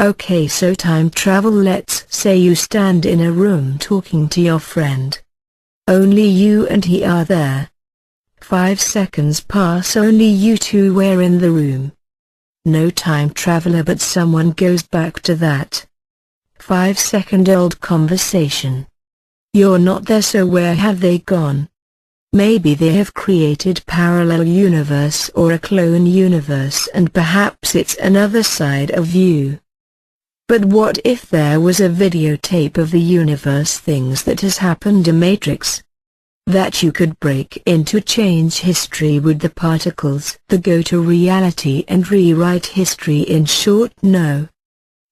Okay, so time travel. Let's say you stand in a room talking to your friend. Only you and he are there. 5 seconds pass, only you two were in the room. No time traveler, but someone goes back to that 5-second-old conversation. You're not there, so where have they gone? Maybe they have created parallel universe or a clone universe, and perhaps it's another side of you. But what if there was a videotape of the universe, things that has happened, a matrix that you could break into, change history with the particles that go to reality and rewrite history? In short, no.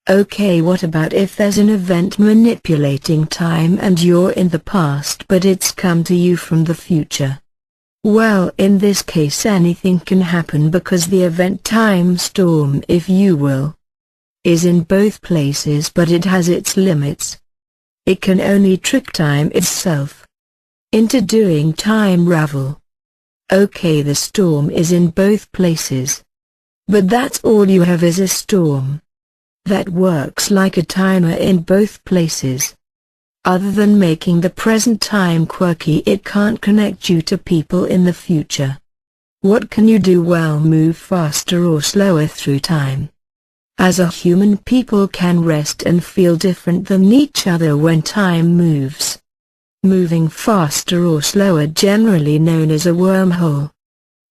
Okay, what about if there's an event manipulating time and you're in the past but it's come to you from the future? Well, in this case anything can happen, because the event time storm, if you will, is in both places, but it has its limits. It can only trick time itself into doing time Ravel. Okay, the storm is in both places, but that's all you have, is a storm that works like a timer in both places. Other than making the present time quirky, it can't connect you to people in the future. What can you do? Well, move faster or slower through time. As a human, people can rest and feel different than each other when time moves. Moving faster or slower, generally known as a wormhole.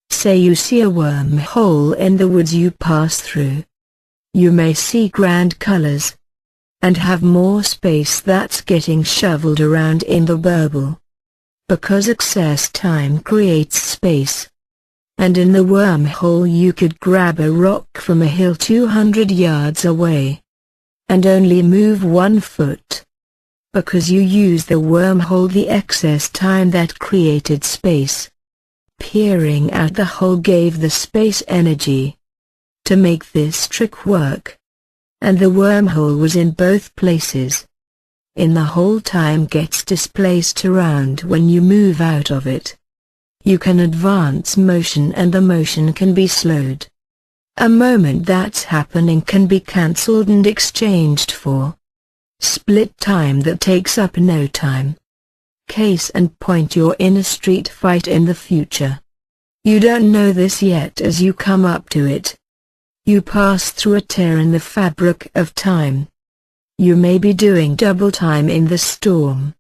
Say you see a wormhole in the woods you pass through. You may see grand colors and have more space that's getting shoveled around in the burble, because excess time creates space. And in the wormhole you could grab a rock from a hill 200 yards away and only move 1 foot, because you used the wormhole, the excess time that created space. Peering out the hole gave the space energy to make this trick work. And the wormhole was in both places. In the hole, time gets displaced around when you move out of it. You can advance motion and the motion can be slowed. A moment that's happening can be cancelled and exchanged for split time that takes up no time. Case in point, you're in a street fight in the future. You don't know this yet. As you come up to it, you pass through a tear in the fabric of time. You may be doing double time in the storm,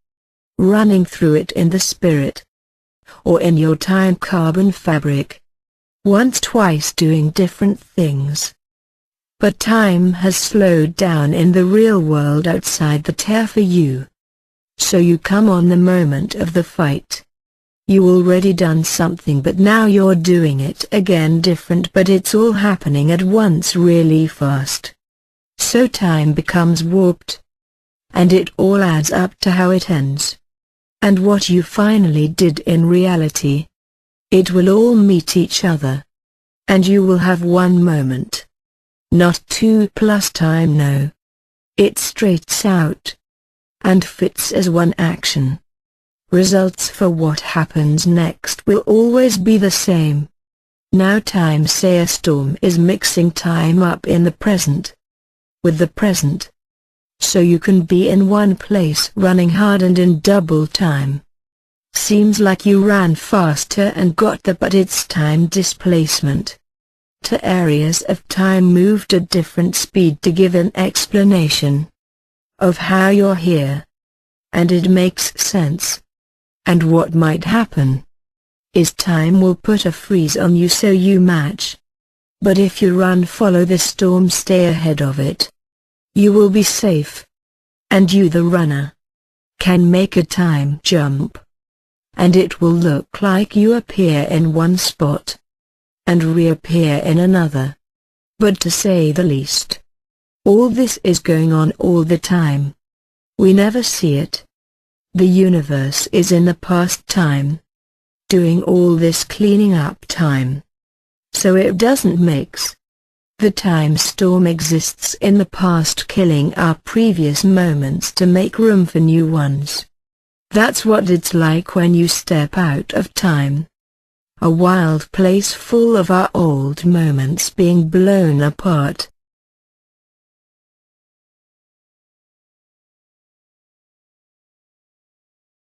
running through it in the spirit, or in your time carbon fabric. Once, twice doing different things. But time has slowed down in the real world outside the tear for you. So you come on the moment of the fight. You already done something, but now you're doing it again different, but it's all happening at once really fast. So time becomes warped. And it all adds up to how it ends. And what you finally did in reality. It will all meet each other. And you will have one moment. Not 2 plus time, no. It straights out and fits as one action. Results for what happens next will always be the same. Now time, say a storm is mixing time up in the present with the present. So you can be in one place running hard and in double time. Seems like you ran faster and got there, but it's time displacement. To areas of time moved at different speed to give an explanation of how you're here. And it makes sense. And what might happen is time will put a freeze on you, so you match. But if you run, follow the storm, stay ahead of it, you will be safe. And you, the runner, can make a time jump. And it will look like you appear in one spot and reappear in another. But to say the least, all this is going on all the time. We never see it. The universe is in the past time, doing all this cleaning up time. So it doesn't mix. The time storm exists in the past, killing our previous moments to make room for new ones. That's what it's like when you step out of time. A wild place full of our old moments being blown apart.